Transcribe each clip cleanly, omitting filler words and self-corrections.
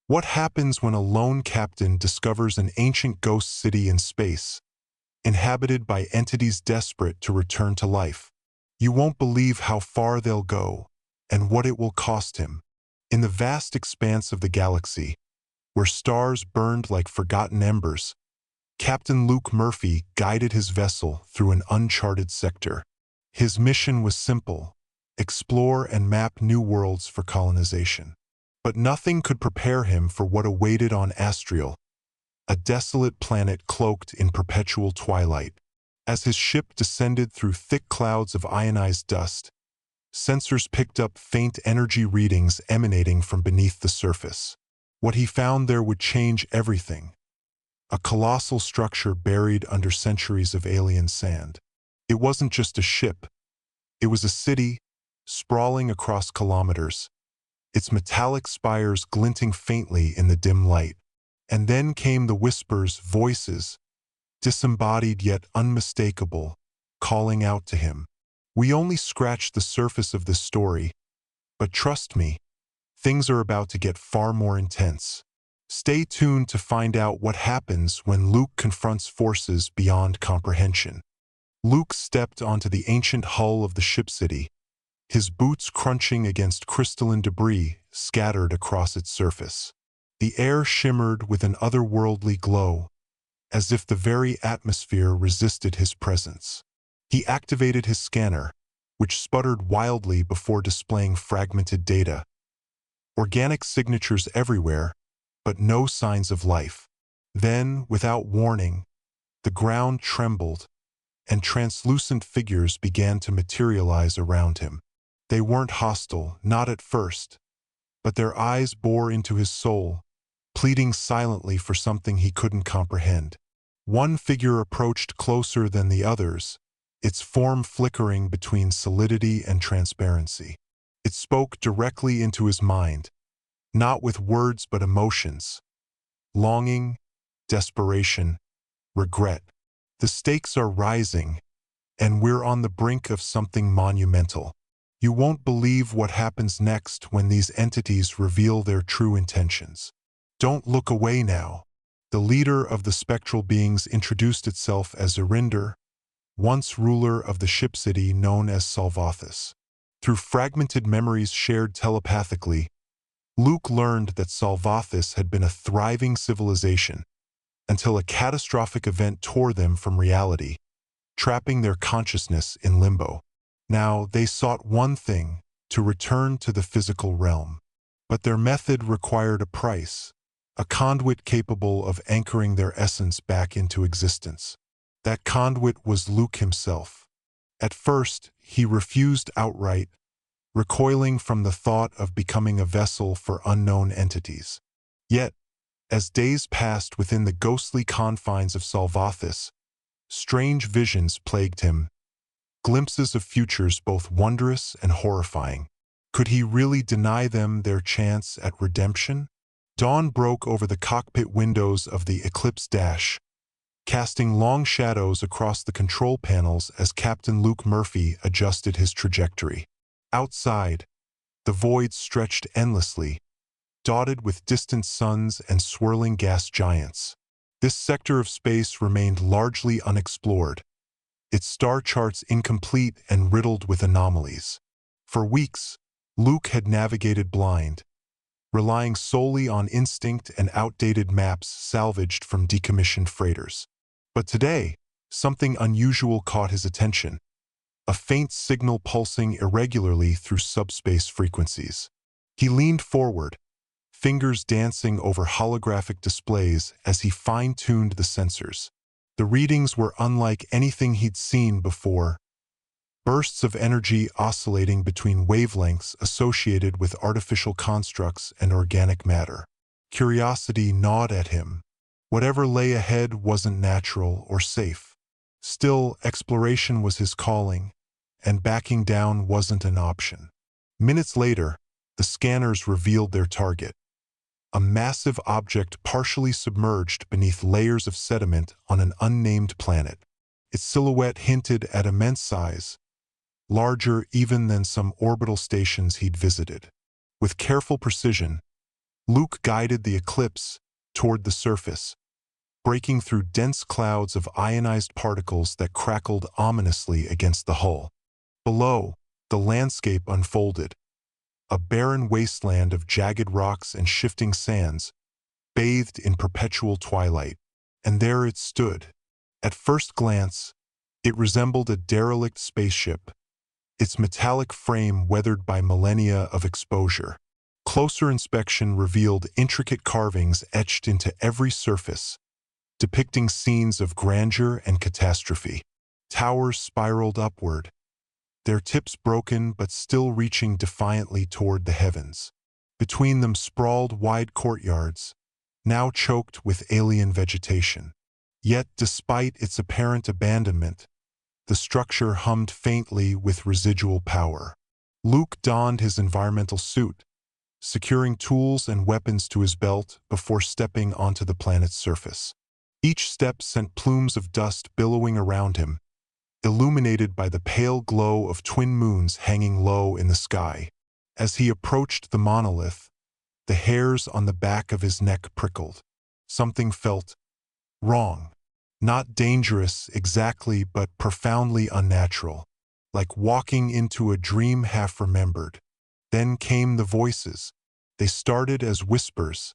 What happens when a lone captain discovers an ancient ghost city in space, inhabited by entities desperate to return to life? You won't believe how far they'll go and what it will cost him. In the vast expanse of the galaxy, where stars burned like forgotten embers, Captain Luke Murphy guided his vessel through an uncharted sector. His mission was simple: explore and map new worlds for colonization. But nothing could prepare him for what awaited on Astriel, a desolate planet cloaked in perpetual twilight. As his ship descended through thick clouds of ionized dust, sensors picked up faint energy readings emanating from beneath the surface. What he found there would change everything: a colossal structure buried under centuries of alien sand. It wasn't just a ship. It was a city, sprawling across kilometers, its metallic spires glinting faintly in the dim light. And then came the whispers, voices, disembodied yet unmistakable, calling out to him. We only scratched the surface of this story, but trust me, things are about to get far more intense. Stay tuned to find out what happens when Luke confronts forces beyond comprehension. Luke stepped onto the ancient hull of the ship city, his boots crunching against crystalline debris scattered across its surface. The air shimmered with an otherworldly glow, as if the very atmosphere resisted his presence. He activated his scanner, which sputtered wildly before displaying fragmented data. Organic signatures everywhere, but no signs of life. Then, without warning, the ground trembled, and translucent figures began to materialize around him. They weren't hostile, not at first, but their eyes bore into his soul, pleading silently for something he couldn't comprehend. One figure approached closer than the others, its form flickering between solidity and transparency. It spoke directly into his mind, not with words but emotions: longing, desperation, regret. The stakes are rising, and we're on the brink of something monumental. You won't believe what happens next when these entities reveal their true intentions. Don't look away now. The leader of the spectral beings introduced itself as Zerinder, once ruler of the ship city known as Salvathis. Through fragmented memories shared telepathically, Luke learned that Salvathis had been a thriving civilization until a catastrophic event tore them from reality, trapping their consciousness in limbo. Now, they sought one thing: to return to the physical realm. But their method required a price, a conduit capable of anchoring their essence back into existence. That conduit was Luke himself. At first, he refused outright, recoiling from the thought of becoming a vessel for unknown entities. Yet, as days passed within the ghostly confines of Salvathis, strange visions plagued him, glimpses of futures both wondrous and horrifying. Could he really deny them their chance at redemption? Dawn broke over the cockpit windows of the Eclipse Dash, casting long shadows across the control panels as Captain Luke Murphy adjusted his trajectory. Outside, the void stretched endlessly, dotted with distant suns and swirling gas giants. This sector of space remained largely unexplored, its star charts incomplete and riddled with anomalies. For weeks, Luke had navigated blind, relying solely on instinct and outdated maps salvaged from decommissioned freighters. But today, something unusual caught his attention: a faint signal pulsing irregularly through subspace frequencies. He leaned forward, fingers dancing over holographic displays as he fine-tuned the sensors. The readings were unlike anything he'd seen before, bursts of energy oscillating between wavelengths associated with artificial constructs and organic matter. Curiosity gnawed at him. Whatever lay ahead wasn't natural or safe. Still, exploration was his calling, and backing down wasn't an option. Minutes later, the scanners revealed their target: a massive object partially submerged beneath layers of sediment on an unnamed planet. Its silhouette hinted at immense size, larger even than some orbital stations he'd visited. With careful precision, Luke guided the eclipse toward the surface, breaking through dense clouds of ionized particles that crackled ominously against the hull. Below, the landscape unfolded, a barren wasteland of jagged rocks and shifting sands, bathed in perpetual twilight. And there it stood. At first glance, it resembled a derelict spaceship, its metallic frame weathered by millennia of exposure. Closer inspection revealed intricate carvings etched into every surface, depicting scenes of grandeur and catastrophe. Towers spiraled upward, their tips broken but still reaching defiantly toward the heavens. Between them sprawled wide courtyards, now choked with alien vegetation. Yet, despite its apparent abandonment, the structure hummed faintly with residual power. Luke donned his environmental suit, securing tools and weapons to his belt before stepping onto the planet's surface. Each step sent plumes of dust billowing around him, illuminated by the pale glow of twin moons hanging low in the sky. As he approached the monolith, the hairs on the back of his neck prickled. Something felt wrong. Not dangerous exactly, but profoundly unnatural, like walking into a dream half-remembered. Then came the voices. They started as whispers,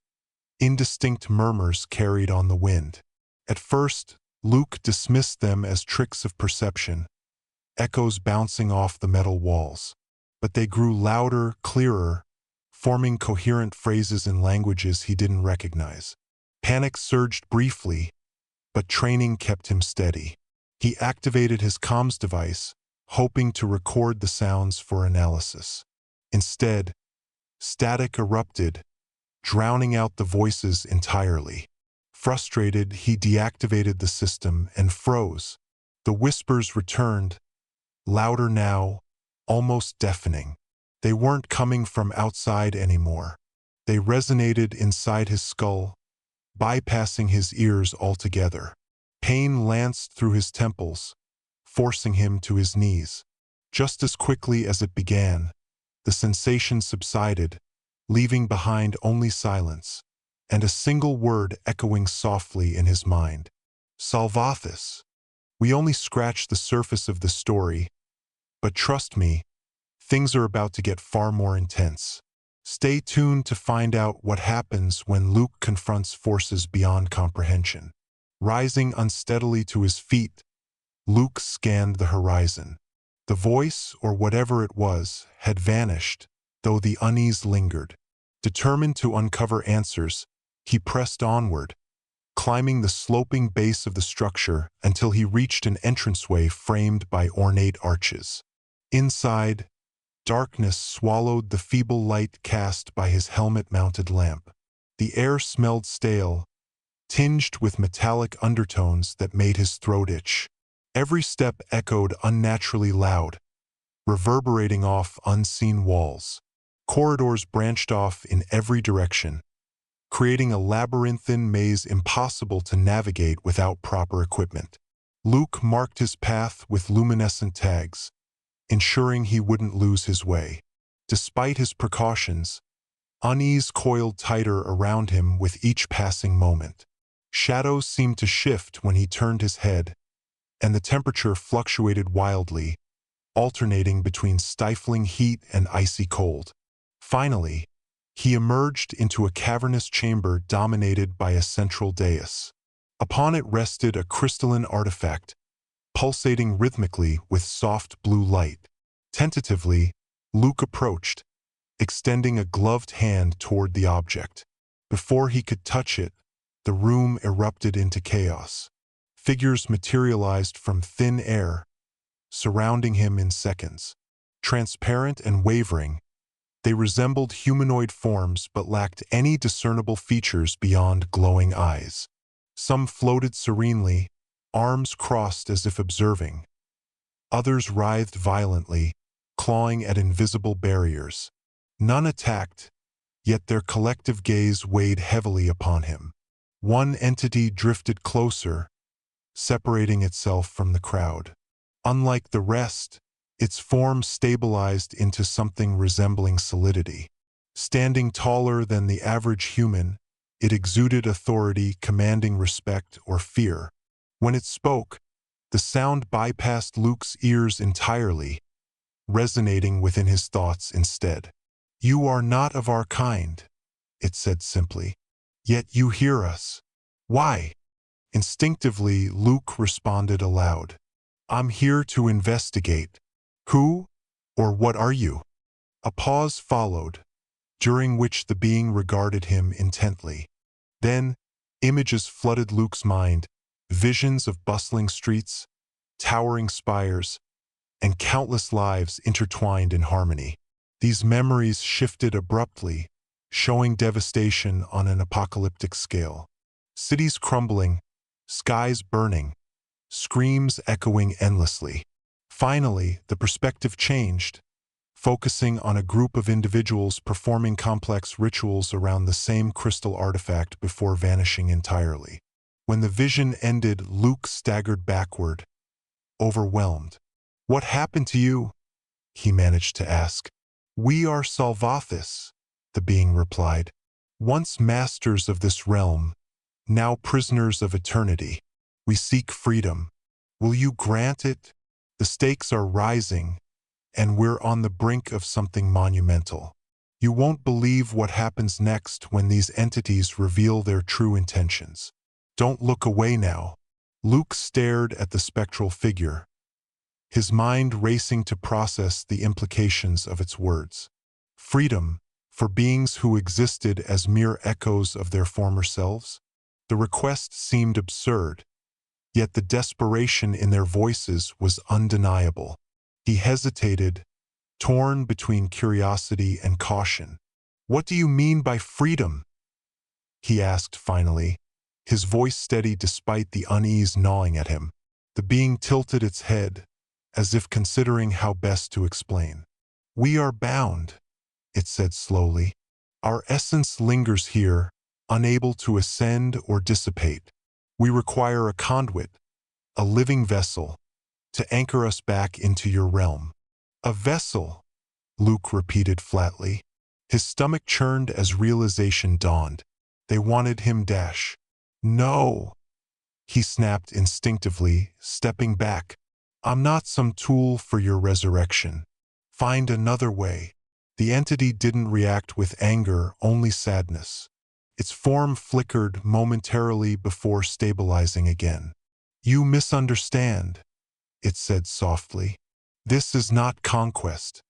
indistinct murmurs carried on the wind. At first, Luke dismissed them as tricks of perception, echoes bouncing off the metal walls. But they grew louder, clearer, forming coherent phrases in languages he didn't recognize. Panic surged briefly, but training kept him steady. He activated his comms device, hoping to record the sounds for analysis. Instead, static erupted, drowning out the voices entirely. Frustrated, he deactivated the system and froze. The whispers returned, louder now, almost deafening. They weren't coming from outside anymore. They resonated inside his skull, bypassing his ears altogether. Pain lanced through his temples, forcing him to his knees. Just as quickly as it began, the sensation subsided, leaving behind only silence, and a single word echoing softly in his mind. Salvathus. We only scratched the surface of the story, but trust me, things are about to get far more intense. Stay tuned to find out what happens when Luke confronts forces beyond comprehension. Rising unsteadily to his feet, Luke scanned the horizon. The voice, or whatever it was, had vanished, though the unease lingered. Determined to uncover answers, he pressed onward, climbing the sloping base of the structure until he reached an entranceway framed by ornate arches. Inside, darkness swallowed the feeble light cast by his helmet-mounted lamp. The air smelled stale, tinged with metallic undertones that made his throat itch. Every step echoed unnaturally loud, reverberating off unseen walls. Corridors branched off in every direction, creating a labyrinthine maze impossible to navigate without proper equipment. Luke marked his path with luminescent tags, ensuring he wouldn't lose his way. Despite his precautions, unease coiled tighter around him with each passing moment. Shadows seemed to shift when he turned his head, and the temperature fluctuated wildly, alternating between stifling heat and icy cold. Finally, he emerged into a cavernous chamber dominated by a central dais. Upon it rested a crystalline artifact, pulsating rhythmically with soft blue light. Tentatively, Luke approached, extending a gloved hand toward the object. Before he could touch it, the room erupted into chaos. Figures materialized from thin air, surrounding him in seconds. Transparent and wavering, they resembled humanoid forms but lacked any discernible features beyond glowing eyes. Some floated serenely, arms crossed as if observing. Others writhed violently, clawing at invisible barriers. None attacked, yet their collective gaze weighed heavily upon him. One entity drifted closer, separating itself from the crowd. Unlike the rest, its form stabilized into something resembling solidity. Standing taller than the average human, it exuded authority, commanding respect or fear. When it spoke, the sound bypassed Luke's ears entirely, resonating within his thoughts instead. "You are not of our kind," it said simply. "Yet you hear us. Why?" Instinctively, Luke responded aloud. "I'm here to investigate." "Who or what are you?" A pause followed, during which the being regarded him intently. Then, images flooded Luke's mind, visions of bustling streets, towering spires, and countless lives intertwined in harmony. These memories shifted abruptly, showing devastation on an apocalyptic scale. Cities crumbling, skies burning, screams echoing endlessly. Finally, the perspective changed, focusing on a group of individuals performing complex rituals around the same crystal artifact before vanishing entirely. When the vision ended, Luke staggered backward, overwhelmed. "What happened to you?" he managed to ask. "We are Salvathis," the being replied. "Once masters of this realm, now prisoners of eternity. We seek freedom. Will you grant it? The stakes are rising, and we're on the brink of something monumental. You won't believe what happens next when these entities reveal their true intentions. Don't look away now." Luke stared at the spectral figure, his mind racing to process the implications of its words. Freedom for beings who existed as mere echoes of their former selves? The request seemed absurd, yet the desperation in their voices was undeniable. He hesitated, torn between curiosity and caution. "What do you mean by freedom?" he asked finally, his voice steady despite the unease gnawing at him. The being tilted its head, as if considering how best to explain. "We are bound," it said slowly. "Our essence lingers here, unable to ascend or dissipate. We require a conduit, a living vessel, to anchor us back into your realm." "A vessel," Luke repeated flatly. His stomach churned as realization dawned. They wanted him dash. "No," he snapped instinctively, stepping back. "I'm not some tool for your resurrection. Find another way." The entity didn't react with anger, only sadness. Its form flickered momentarily before stabilizing again. "You misunderstand," it said softly. "This is not conquest.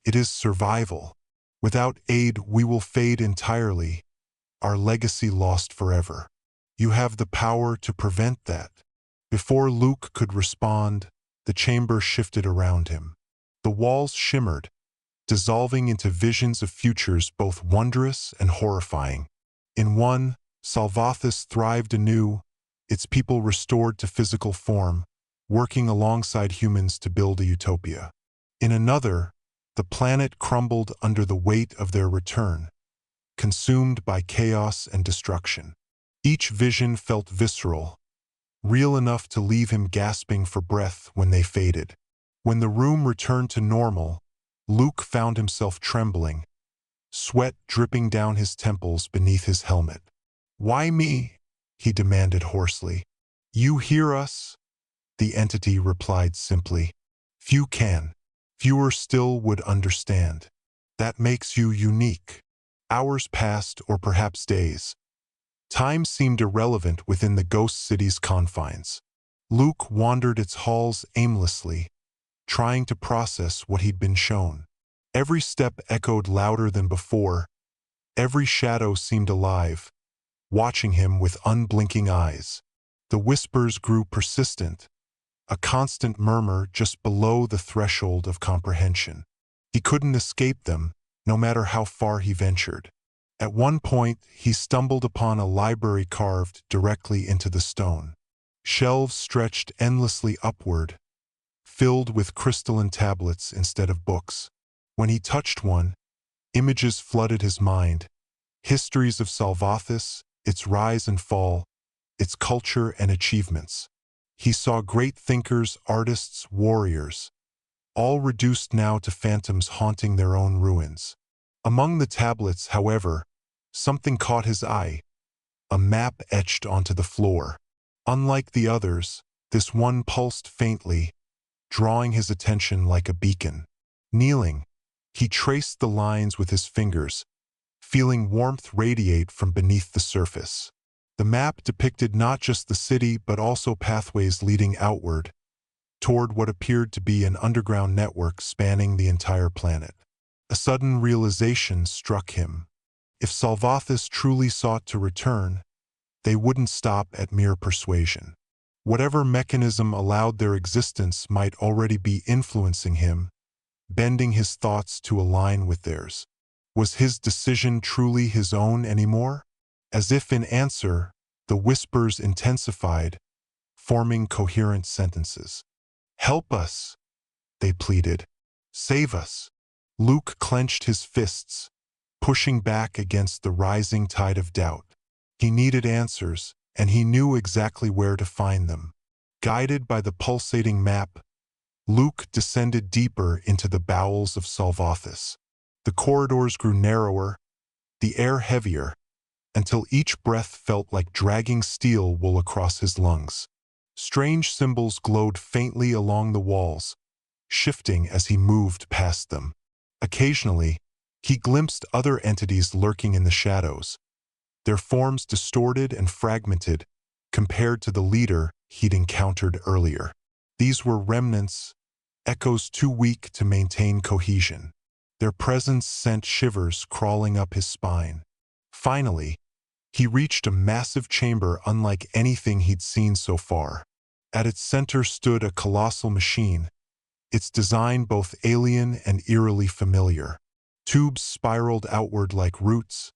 It is survival. Without aid, we will fade entirely, our legacy lost forever. You have the power to prevent that." Before Luke could respond, the chamber shifted around him. The walls shimmered, dissolving into visions of futures both wondrous and horrifying. In one, Salvathis thrived anew, its people restored to physical form, working alongside humans to build a utopia. In another, the planet crumbled under the weight of their return, consumed by chaos and destruction. Each vision felt visceral, real enough to leave him gasping for breath when they faded. When the room returned to normal, Luke found himself trembling, sweat dripping down his temples beneath his helmet. "Why me?" he demanded hoarsely. "You hear us?" the entity replied simply. "Few can. Fewer still would understand. That makes you unique." Hours passed, or perhaps days. Time seemed irrelevant within the ghost city's confines. Luke wandered its halls aimlessly, trying to process what he'd been shown. Every step echoed louder than before. Every shadow seemed alive, watching him with unblinking eyes. The whispers grew persistent, a constant murmur just below the threshold of comprehension. He couldn't escape them, no matter how far he ventured. At one point, he stumbled upon a library carved directly into the stone. Shelves stretched endlessly upward, filled with crystalline tablets instead of books. When he touched one, images flooded his mind. Histories of Salvathis, its rise and fall, its culture and achievements. He saw great thinkers, artists, warriors, all reduced now to phantoms haunting their own ruins. Among the tablets, however, something caught his eye, a map etched onto the floor. Unlike the others, this one pulsed faintly, drawing his attention like a beacon. Kneeling, he traced the lines with his fingers, feeling warmth radiate from beneath the surface. The map depicted not just the city but also pathways leading outward, toward what appeared to be an underground network spanning the entire planet. A sudden realization struck him. If Salvathis truly sought to return, they wouldn't stop at mere persuasion. Whatever mechanism allowed their existence might already be influencing him, bending his thoughts to align with theirs. Was his decision truly his own anymore? As if in answer, the whispers intensified, forming coherent sentences. "Help us," they pleaded. "Save us." Luke clenched his fists, pushing back against the rising tide of doubt. He needed answers, and he knew exactly where to find them. Guided by the pulsating map, Luke descended deeper into the bowels of Salvathis. The corridors grew narrower, the air heavier, until each breath felt like dragging steel wool across his lungs. Strange symbols glowed faintly along the walls, shifting as he moved past them. Occasionally, he glimpsed other entities lurking in the shadows, their forms distorted and fragmented compared to the leader he'd encountered earlier. These were remnants, echoes too weak to maintain cohesion. Their presence sent shivers crawling up his spine. Finally, he reached a massive chamber unlike anything he'd seen so far. At its center stood a colossal machine, its design both alien and eerily familiar. Tubes spiraled outward like roots,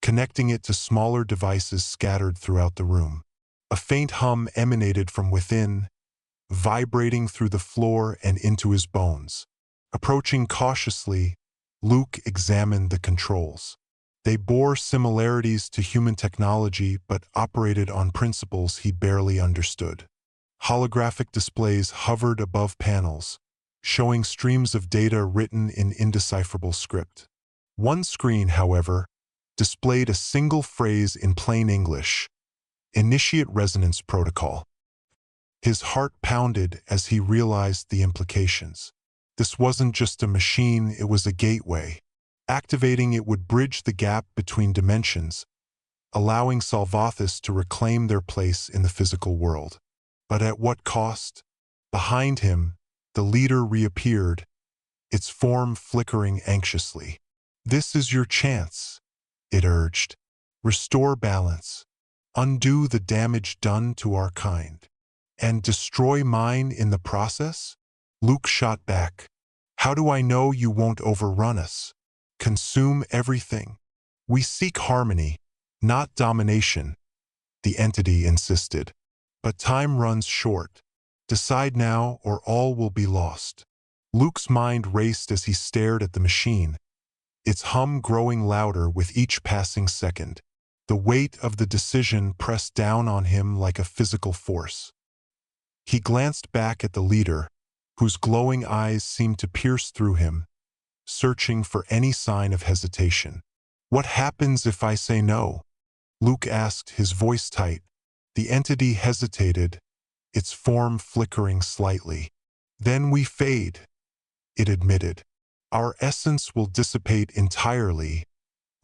connecting it to smaller devices scattered throughout the room. A faint hum emanated from within, vibrating through the floor and into his bones. Approaching cautiously, Luke examined the controls. They bore similarities to human technology but operated on principles he barely understood. Holographic displays hovered above panels, showing streams of data written in indecipherable script. One screen, however, displayed a single phrase in plain English: "Initiate Resonance Protocol." His heart pounded as he realized the implications. This wasn't just a machine, it was a gateway. Activating it would bridge the gap between dimensions, allowing Salvathis to reclaim their place in the physical world. But at what cost? Behind him, the leader reappeared, its form flickering anxiously. "This is your chance," it urged. "Restore balance, undo the damage done to our kind, and destroy mine in the process?" Luke shot back. "How do I know you won't overrun us? Consume everything?" "We seek harmony, not domination," the entity insisted. "But time runs short. Decide now or all will be lost." Luke's mind raced as he stared at the machine, its hum growing louder with each passing second. The weight of the decision pressed down on him like a physical force. He glanced back at the leader, whose glowing eyes seemed to pierce through him, searching for any sign of hesitation. "What happens if I say no?" Luke asked, his voice tight. The entity hesitated, its form flickering slightly. "Then we fade," it admitted. "Our essence will dissipate entirely,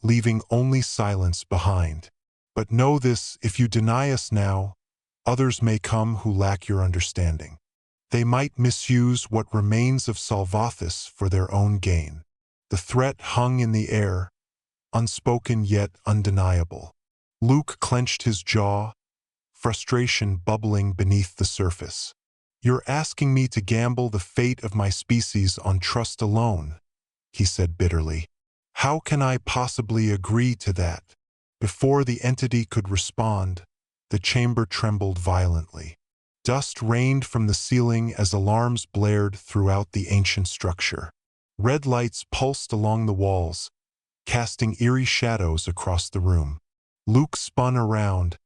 leaving only silence behind. But know this, if you deny us now, others may come who lack your understanding. They might misuse what remains of Salvathis for their own gain." The threat hung in the air, unspoken yet undeniable. Luke clenched his jaw, frustration bubbling beneath the surface. "You're asking me to gamble the fate of my species on trust alone," he said bitterly. "How can I possibly agree to that?" Before the entity could respond, the chamber trembled violently. Dust rained from the ceiling as alarms blared throughout the ancient structure. Red lights pulsed along the walls, casting eerie shadows across the room. Luke spun around,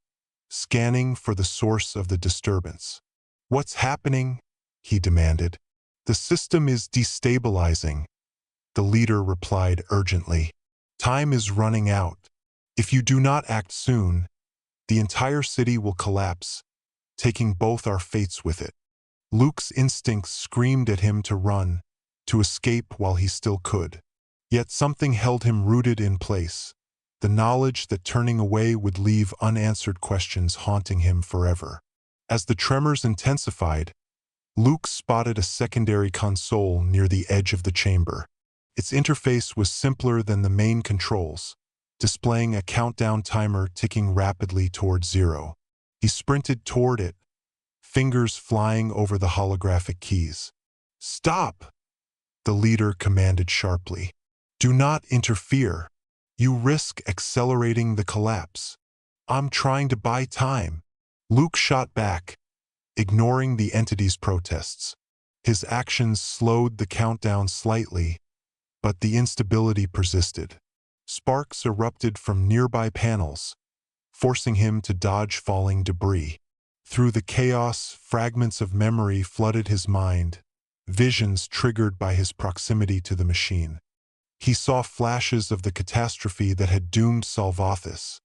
scanning for the source of the disturbance. "What's happening?" he demanded. "The system is destabilizing," the leader replied urgently. Time is running out. If you do not act soon, the entire city will collapse, taking both our fates with it. Luke's instincts screamed at him to run, to escape while he still could. Yet something held him rooted in place, the knowledge that turning away would leave unanswered questions haunting him forever. As the tremors intensified, Luke spotted a secondary console near the edge of the chamber. Its interface was simpler than the main controls, displaying a countdown timer ticking rapidly toward 0. He sprinted toward it, fingers flying over the holographic keys. "Stop!" the leader commanded sharply. "Do not interfere. You risk accelerating the collapse." "I'm trying to buy time," Luke shot back, ignoring the entity's protests. His actions slowed the countdown slightly, but the instability persisted. Sparks erupted from nearby panels, forcing him to dodge falling debris. Through the chaos, fragments of memory flooded his mind, visions triggered by his proximity to the machine. He saw flashes of the catastrophe that had doomed Salvathis,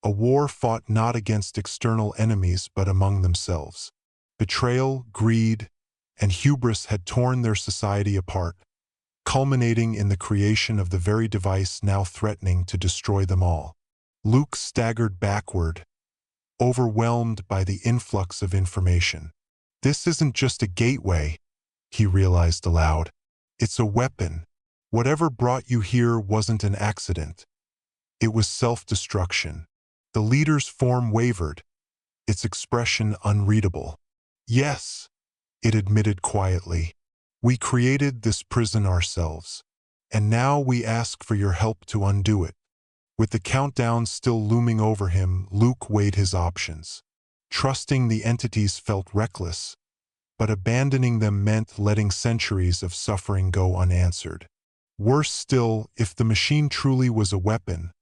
a war fought not against external enemies but among themselves. Betrayal, greed, and hubris had torn their society apart, culminating in the creation of the very device now threatening to destroy them all. Luke staggered backward, overwhelmed by the influx of information. "This isn't just a gateway," he realized aloud. "It's a weapon. Whatever brought you here wasn't an accident. It was self-destruction." The leader's form wavered, its expression unreadable. "Yes," it admitted quietly. "We created this prison ourselves, and now we ask for your help to undo it." With the countdown still looming over him, Luke weighed his options. Trusting the entities felt reckless, but abandoning them meant letting centuries of suffering go unanswered. Worse still, if the machine truly was a weapon,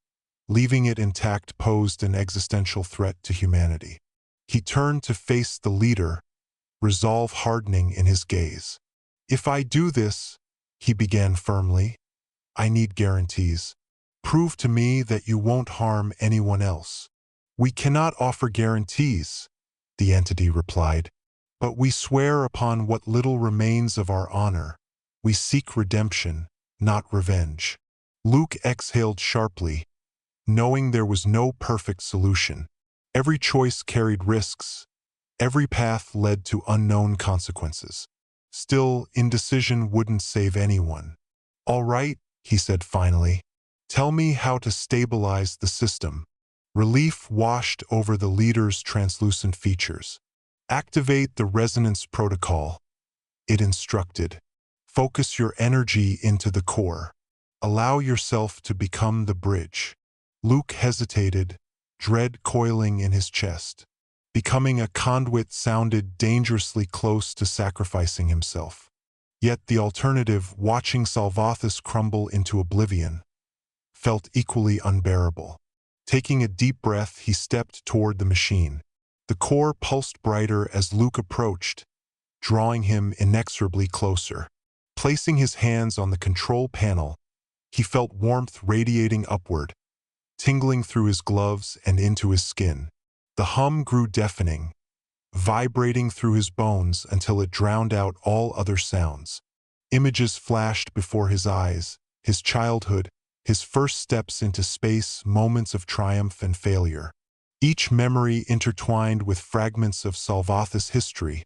leaving it intact posed an existential threat to humanity. He turned to face the leader, resolve hardening in his gaze. "If I do this," he began firmly, "I need guarantees. Prove to me that you won't harm anyone else." "We cannot offer guarantees," the entity replied, "but we swear upon what little remains of our honor. We seek redemption, not revenge." Luke exhaled sharply, knowing there was no perfect solution. Every choice carried risks. Every path led to unknown consequences. Still, indecision wouldn't save anyone. "All right," he said finally. "Tell me how to stabilize the system." Relief washed over the leader's translucent features. "Activate the resonance protocol," it instructed. "Focus your energy into the core. Allow yourself to become the bridge." Luke hesitated, dread coiling in his chest. Becoming a conduit sounded dangerously close to sacrificing himself. Yet the alternative, watching Salvathis crumble into oblivion, felt equally unbearable. Taking a deep breath, he stepped toward the machine. The core pulsed brighter as Luke approached, drawing him inexorably closer. Placing his hands on the control panel, he felt warmth radiating upward, tingling through his gloves and into his skin. The hum grew deafening, vibrating through his bones until it drowned out all other sounds. Images flashed before his eyes, his childhood, his first steps into space, moments of triumph and failure. Each memory intertwined with fragments of Salvathis history,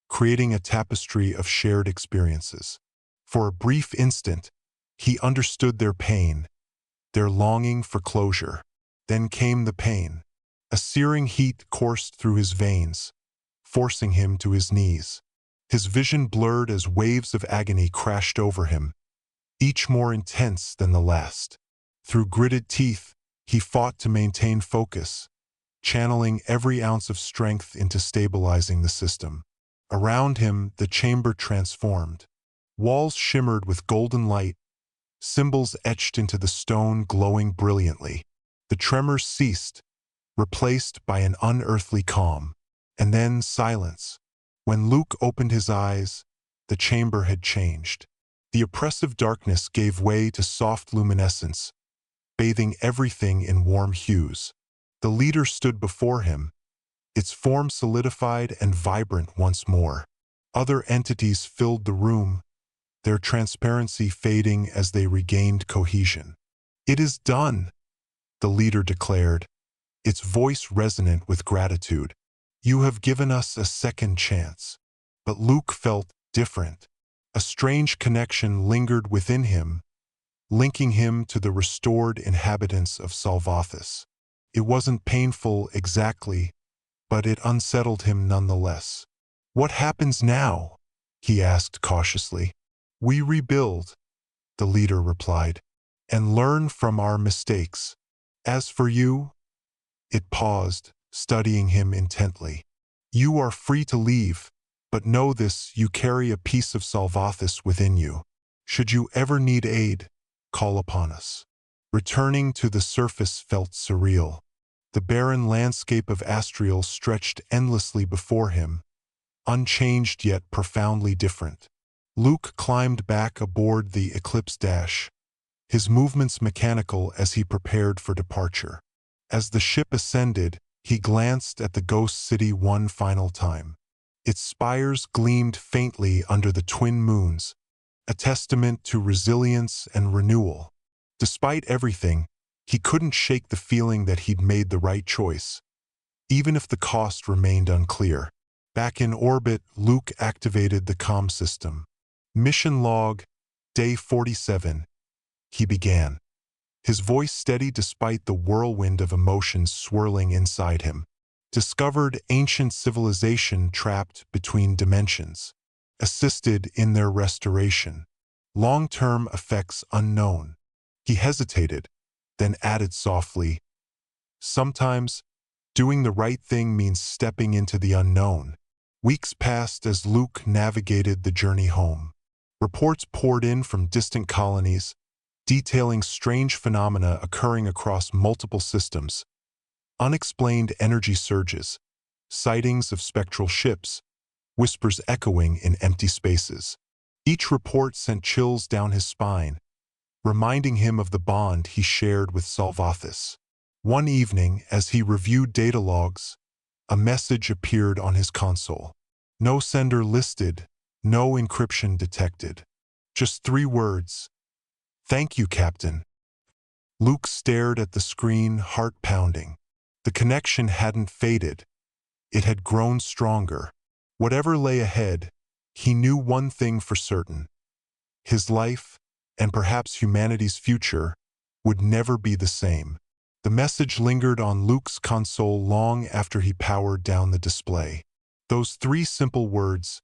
creating a tapestry of shared experiences. For a brief instant, he understood their pain, their longing for closure. Then came the pain. A searing heat coursed through his veins, forcing him to his knees. His vision blurred as waves of agony crashed over him, each more intense than the last. Through gritted teeth, he fought to maintain focus, channeling every ounce of strength into stabilizing the system. Around him, the chamber transformed. Walls shimmered with golden light, symbols etched into the stone glowing brilliantly. The tremors ceased, replaced by an unearthly calm. And then silence. When Luke opened his eyes, the chamber had changed. The oppressive darkness gave way to soft luminescence, bathing everything in warm hues. The leader stood before him, its form solidified and vibrant once more. Other entities filled the room, their transparency fading as they regained cohesion. "It is done," the leader declared, its voice resonant with gratitude. "You have given us a second chance." But Luke felt different. A strange connection lingered within him, linking him to the restored inhabitants of Salvathis. It wasn't painful exactly, but it unsettled him nonetheless. "What happens now?" he asked cautiously. "We rebuild," the leader replied, "and learn from our mistakes. As for you," it paused, studying him intently. "You are free to leave, but know this, you carry a piece of Salvathis within you. Should you ever need aid, call upon us." Returning to the surface felt surreal. The barren landscape of Astriel stretched endlessly before him, unchanged yet profoundly different. Luke climbed back aboard the Eclipse Dash, his movements mechanical as he prepared for departure. As the ship ascended, he glanced at the ghost city one final time. Its spires gleamed faintly under the twin moons, a testament to resilience and renewal. Despite everything, he couldn't shake the feeling that he'd made the right choice, even if the cost remained unclear. Back in orbit, Luke activated the comm system. "Mission log, day 47, he began, his voice steady despite the whirlwind of emotions swirling inside him. "Discovered ancient civilization trapped between dimensions. Assisted in their restoration. Long-term effects unknown." He hesitated, then added softly, "Sometimes, doing the right thing means stepping into the unknown." Weeks passed as Luke navigated the journey home. Reports poured in from distant colonies, detailing strange phenomena occurring across multiple systems. Unexplained energy surges, sightings of spectral ships, whispers echoing in empty spaces. Each report sent chills down his spine, reminding him of the bond he shared with Salvathis. One evening, as he reviewed data logs, a message appeared on his console. No sender listed, no encryption detected. Just 3 words. "Thank you, Captain." Luke stared at the screen, heart pounding. The connection hadn't faded. It had grown stronger. Whatever lay ahead, he knew one thing for certain. His life, and perhaps humanity's future, would never be the same. The message lingered on Luke's console long after he powered down the display. Those 3 simple words,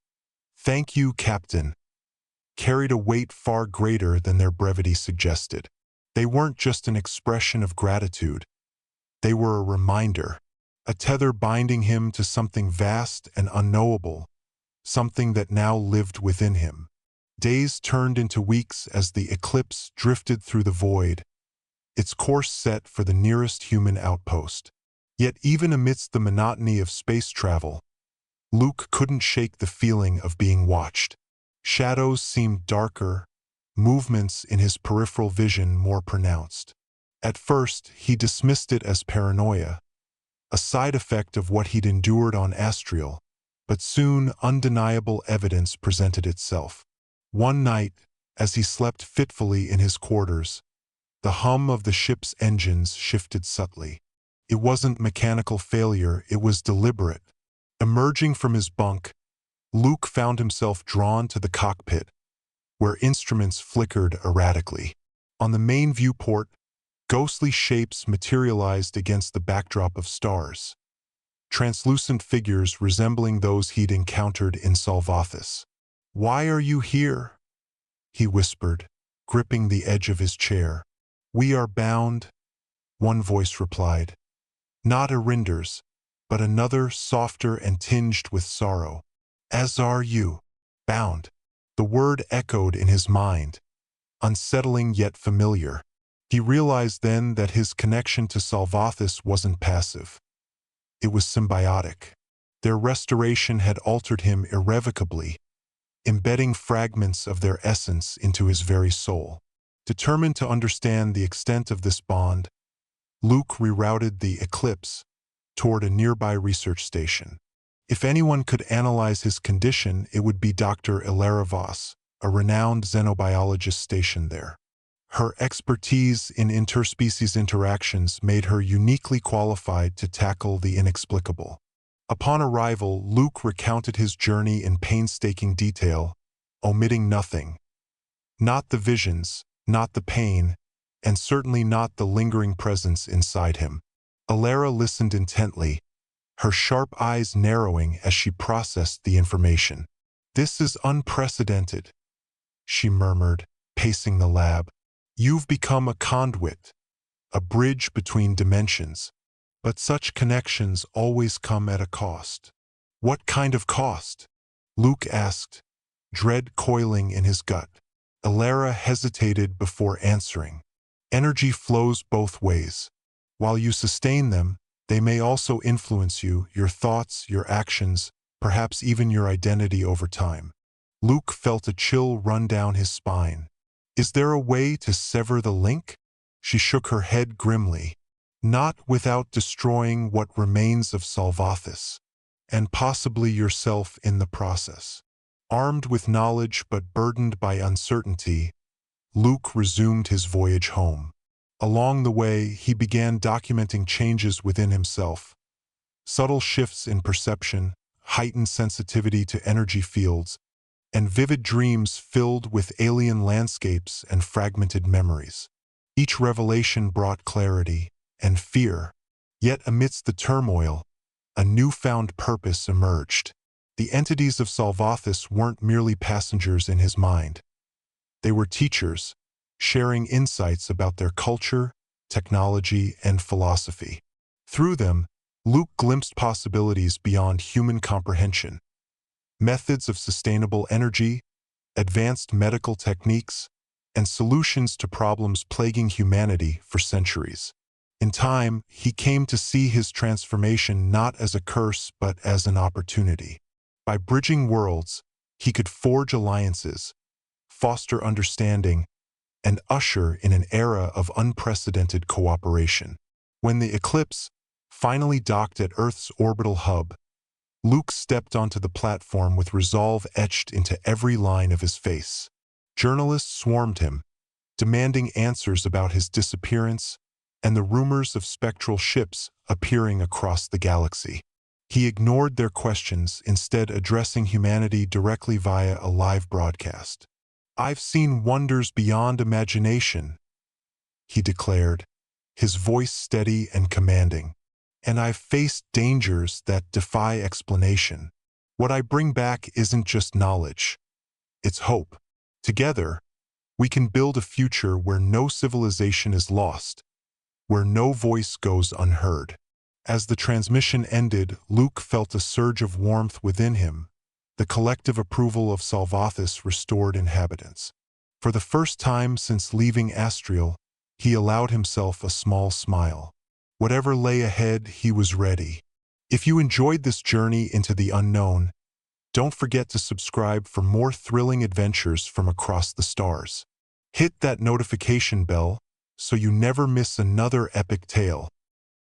"Thank you, Captain," carried a weight far greater than their brevity suggested. They weren't just an expression of gratitude. They were a reminder, a tether binding him to something vast and unknowable, something that now lived within him. Days turned into weeks as the Eclipse drifted through the void, its course set for the nearest human outpost. Yet even amidst the monotony of space travel, Luke couldn't shake the feeling of being watched. Shadows seemed darker, movements in his peripheral vision more pronounced. At first, he dismissed it as paranoia, a side effect of what he'd endured on Astriel, but soon undeniable evidence presented itself. One night, as he slept fitfully in his quarters, the hum of the ship's engines shifted subtly. It wasn't mechanical failure, it was deliberate. Emerging from his bunk, Luke found himself drawn to the cockpit, where instruments flickered erratically. On the main viewport, ghostly shapes materialized against the backdrop of stars, translucent figures resembling those he'd encountered in Salvathis. "Why are you here?" he whispered, gripping the edge of his chair. "We are bound," one voice replied. "Not Arinder's, but another softer and tinged with sorrow. As are you." Bound. The word echoed in his mind, unsettling yet familiar. He realized then that his connection to Salvathis wasn't passive. It was symbiotic. Their restoration had altered him irrevocably, embedding fragments of their essence into his very soul. Determined to understand the extent of this bond, Luke rerouted the Eclipse toward a nearby research station. If anyone could analyze his condition, it would be Dr. Ilara Voss, a renowned xenobiologist stationed there. Her expertise in interspecies interactions made her uniquely qualified to tackle the inexplicable. Upon arrival, Luke recounted his journey in painstaking detail, omitting nothing. Not the visions, not the pain, and certainly not the lingering presence inside him. Ilara listened intently, her sharp eyes narrowing as she processed the information. "This is unprecedented," she murmured, pacing the lab. "You've become a conduit, a bridge between dimensions. But such connections always come at a cost." "What kind of cost?" Luke asked, dread coiling in his gut. Ilara hesitated before answering. "Energy flows both ways. While you sustain them, they may also influence you, your thoughts, your actions, perhaps even your identity over time." Luke felt a chill run down his spine. "Is there a way to sever the link?" She shook her head grimly. "Not without destroying what remains of Salvathis, and possibly yourself in the process." Armed with knowledge but burdened by uncertainty, Luke resumed his voyage home. Along the way, he began documenting changes within himself. Subtle shifts in perception, heightened sensitivity to energy fields, and vivid dreams filled with alien landscapes and fragmented memories. Each revelation brought clarity and fear. Yet amidst the turmoil, a newfound purpose emerged. The entities of Salvathis weren't merely passengers in his mind. They were teachers, sharing insights about their culture, technology, and philosophy. Through them, Luke glimpsed possibilities beyond human comprehension. Methods of sustainable energy, advanced medical techniques, and solutions to problems plaguing humanity for centuries. In time, he came to see his transformation not as a curse but as an opportunity. By bridging worlds, he could forge alliances, foster understanding, and usher in an era of unprecedented cooperation. When the Eclipse finally docked at Earth's orbital hub, Luke stepped onto the platform with resolve etched into every line of his face. Journalists swarmed him, demanding answers about his disappearance and the rumors of spectral ships appearing across the galaxy. He ignored their questions, instead addressing humanity directly via a live broadcast. "I've seen wonders beyond imagination," he declared, his voice steady and commanding. "And I've faced dangers that defy explanation. What I bring back isn't just knowledge, it's hope. Together, we can build a future where no civilization is lost, where no voice goes unheard." As the transmission ended, Luke felt a surge of warmth within him, the collective approval of Salvathis restored inhabitants. For the first time since leaving Astriel, he allowed himself a small smile. Whatever lay ahead, he was ready. If you enjoyed this journey into the unknown, don't forget to subscribe for more thrilling adventures from across the stars. Hit that notification bell so you never miss another epic tale.